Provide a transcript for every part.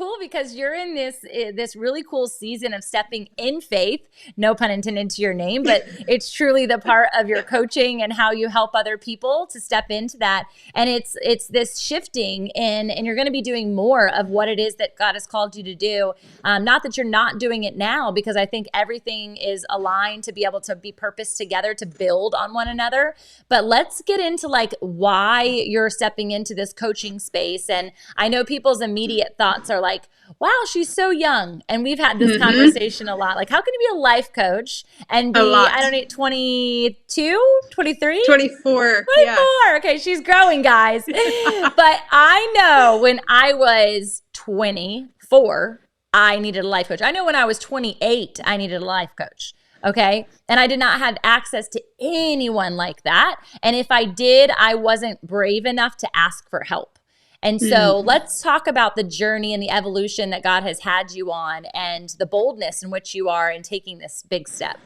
cool because you're in this really cool season of stepping in faith, no pun intended to your name, but it's truly the part of your coaching and how you help other people to step into that. And it's this shifting and you're going to be doing more of what it is that God has called you to do. Not that you're not doing it now, because I think everything is aligned to be able to be purposed together to build on one another. But let's get into like why you're stepping into this coaching space. And I know people's immediate thoughts are like, wow, she's so young. And we've had this conversation a lot. Like, how can you be a life coach and be, I don't know, 22, 23? 24. 24. Yeah. Okay, she's growing, guys. But I know when I was 24, I needed a life coach. I know when I was 28, I needed a life coach. Okay. And I did not have access to anyone like that. And if I did, I wasn't brave enough to ask for help. And so let's talk about the journey and the evolution that God has had you on and the boldness in which you are in taking this big step.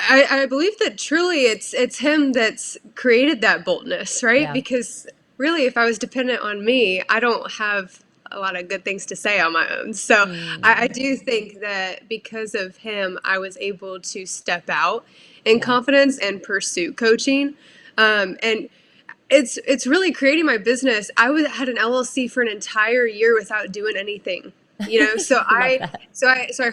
I believe that truly it's him that's created that boldness, right? Yeah. Because really, if I was dependent on me, I don't have a lot of good things to say on my own. So I do think that because of him, I was able to step out in confidence and pursue coaching. And it's really creating my business. I had an LLC for an entire year without doing anything, so I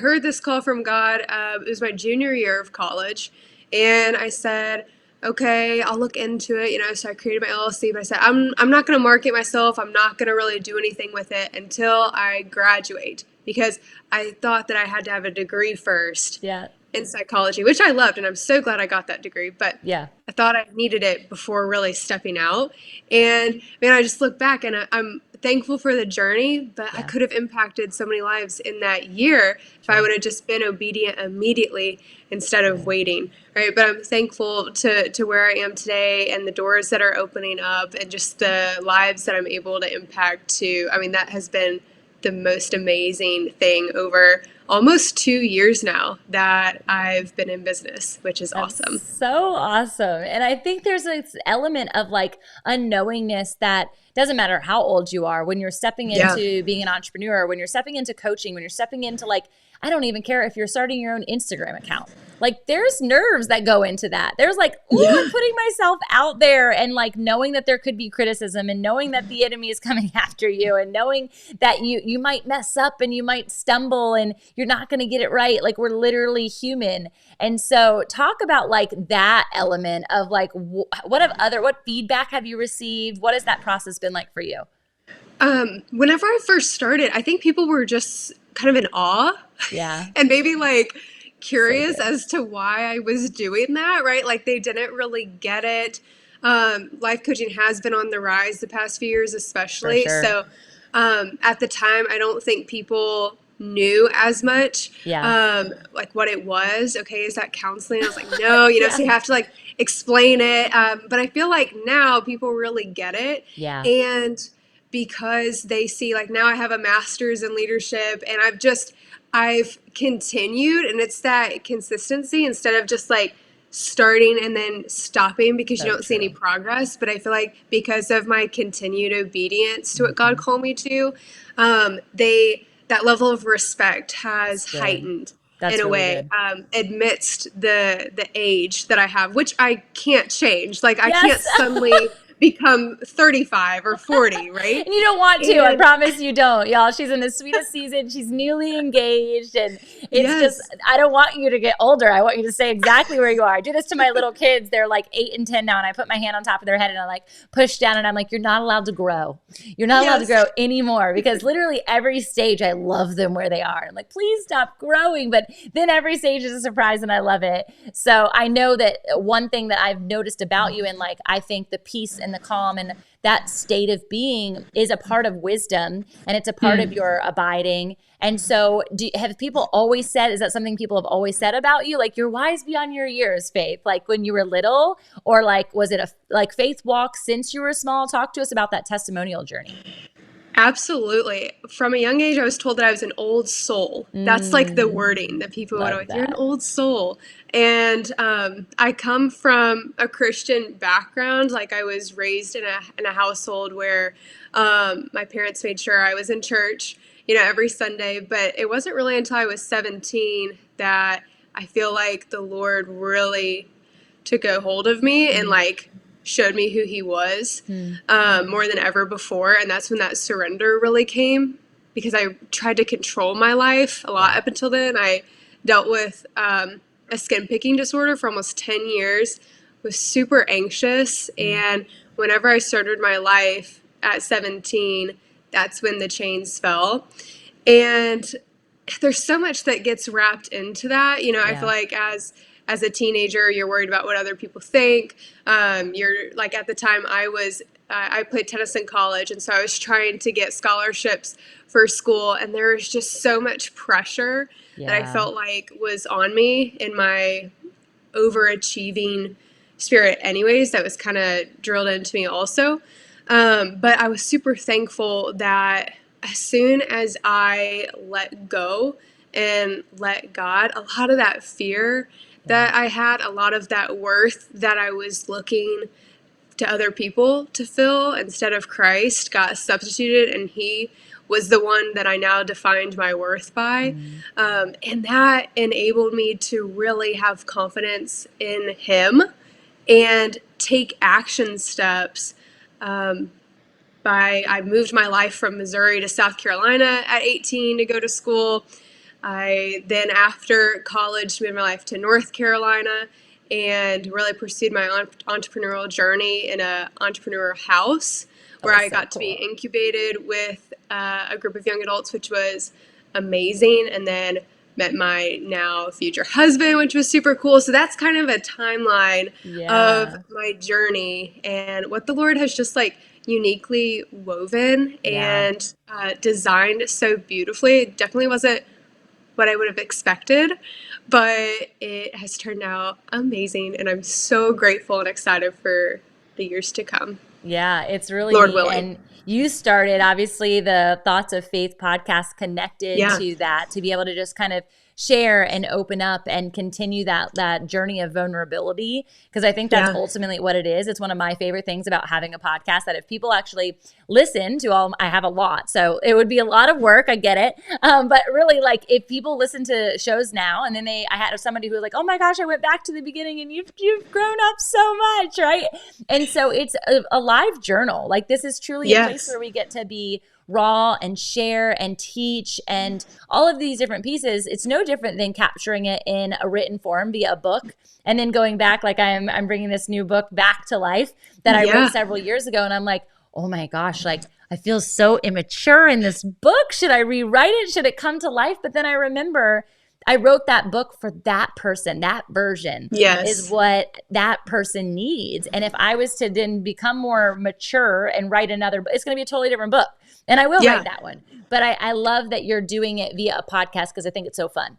heard this call from God. It was my junior year of college, and I said, okay, I'll look into it, so I created my LLC, but I said, I'm not going to market myself. I'm not going to really do anything with it until I graduate, because I thought that I had to have a degree first. Yeah. In psychology, which I loved, and I'm so glad I got that degree, but I thought I needed it before really stepping out. And man, I just look back and I'm thankful for the journey, but I could have impacted so many lives in that year if I would have just been obedient immediately instead of waiting, right? But I'm thankful to where I am today and the doors that are opening up and just the lives that I'm able to impact too. I mean, that has been the most amazing thing over almost 2 years now that I've been in business, which is awesome. So awesome. And I think there's this element of like unknowingness that doesn't matter how old you are when you're stepping into being an entrepreneur, when you're stepping into coaching, when you're stepping into like, I don't even care if you're starting your own Instagram account. Like there's nerves that go into that. There's like, I'm putting myself out there and like knowing that there could be criticism and knowing that the enemy is coming after you and knowing that you might mess up and you might stumble and you're not going to get it right. Like we're literally human. And so talk about like that element of like, what feedback have you received? What has that process been like for you? Whenever I first started, I think people were just kind of in awe. Yeah. And maybe like curious as to why I was doing that, right? Like they didn't really get it. Life coaching has been on the rise the past few years, especially. For sure. So at the time, I don't think people knew as much, like what it was. Okay, is that counseling? I was like, no, so you have to like explain it. But I feel like now people really get it. Yeah. And because they see like now I have a master's in leadership and I've continued, and it's that consistency instead of just like starting and then stopping because you don't see any progress. But I feel like because of my continued obedience to what God called me to, that level of respect has heightened in a way, amidst the age that I have, which I can't change. Like I can't suddenly become 35 or 40, right? And you don't want to. I promise you don't, y'all. She's in the sweetest season. She's newly engaged, and it's just, I don't want you to get older. I want you to stay exactly where you are. I do this to my little kids. They're like 8 and 10 now, and I put my hand on top of their head and I like push down and I'm like, you're not allowed to grow. You're not allowed to grow anymore, because literally every stage I love them where they are. I'm like, please stop growing. But then every stage is a surprise and I love it. So I know that one thing that I've noticed about you, and like I think the peace and the calm and that state of being is a part of wisdom, and it's a part of your abiding. And so have people always said, is that something people have always said about you? Like you're wise beyond your years, Faith, like when you were little, or like, was it like Faith walk since you were small? Talk to us about that testimonial journey. Absolutely. From a young age, I was told that I was an old soul. That's like the wording that people would always, you're an old soul. And I come from a Christian background. Like I was raised in a household where my parents made sure I was in church. every Sunday. But it wasn't really until I was 17 that I feel like the Lord really took a hold of me and like showed me who he was more than ever before. And that's when that surrender really came, because I tried to control my life a lot up until then. I dealt with a skin picking disorder for almost 10 years, was super anxious. And whenever I started my life at 17, that's when the chains fell. And there's so much that gets wrapped into that. I feel like as a teenager, you're worried about what other people think. You're like, at the time I played tennis in college, and so I was trying to get scholarships for school, and there was just so much pressure that I felt like was on me in my overachieving spirit anyways, that was kind of drilled into me also. But I was super thankful that as soon as I let go and let God, a lot of that fear that I had, a lot of that worth that I was looking to other people to fill instead of Christ got substituted, and he was the one that I now defined my worth by. And that enabled me to really have confidence in him and take action steps. I moved my life from Missouri to South Carolina at 18 to go to school. I then, after college, moved my life to North Carolina and really pursued my entrepreneurial journey in an entrepreneur house where I got to be incubated with a group of young adults, which was amazing. And then met my now future husband, which was super cool. So that's kind of a timeline of my journey and what the Lord has just like uniquely woven and designed so beautifully. It definitely wasn't what I would have expected, but it has turned out amazing, and I'm so grateful and excited for the years to come. Yeah, it's really Lord neat. willing. And you started, obviously, the Thoughts of Faith podcast connected to that, to be able to just kind of share and open up and continue that journey of vulnerability, because I think that's ultimately what it is. It's one of my favorite things about having a podcast, that if people actually listen to all, I have a lot, so it would be a lot of work, I get it, but really, like, if people listen to shows now and then I had somebody who was like, oh my gosh, I went back to the beginning and you've grown up so much, right? And so it's a live journal. Like, this is truly a place where we get to be raw and share and teach and all of these different pieces. It's no different than capturing it in a written form via a book and then going back, like I'm bringing this new book back to life that I wrote several years ago, and I'm like, oh my gosh, like I feel so immature in this book. Should I rewrite it? Should it come to life? But then I remember I wrote that book for that person. That version is what that person needs. And if I was to then become more mature and write another, it's going to be a totally different book. And I will write that one. But I love that you're doing it via a podcast, because I think it's so fun.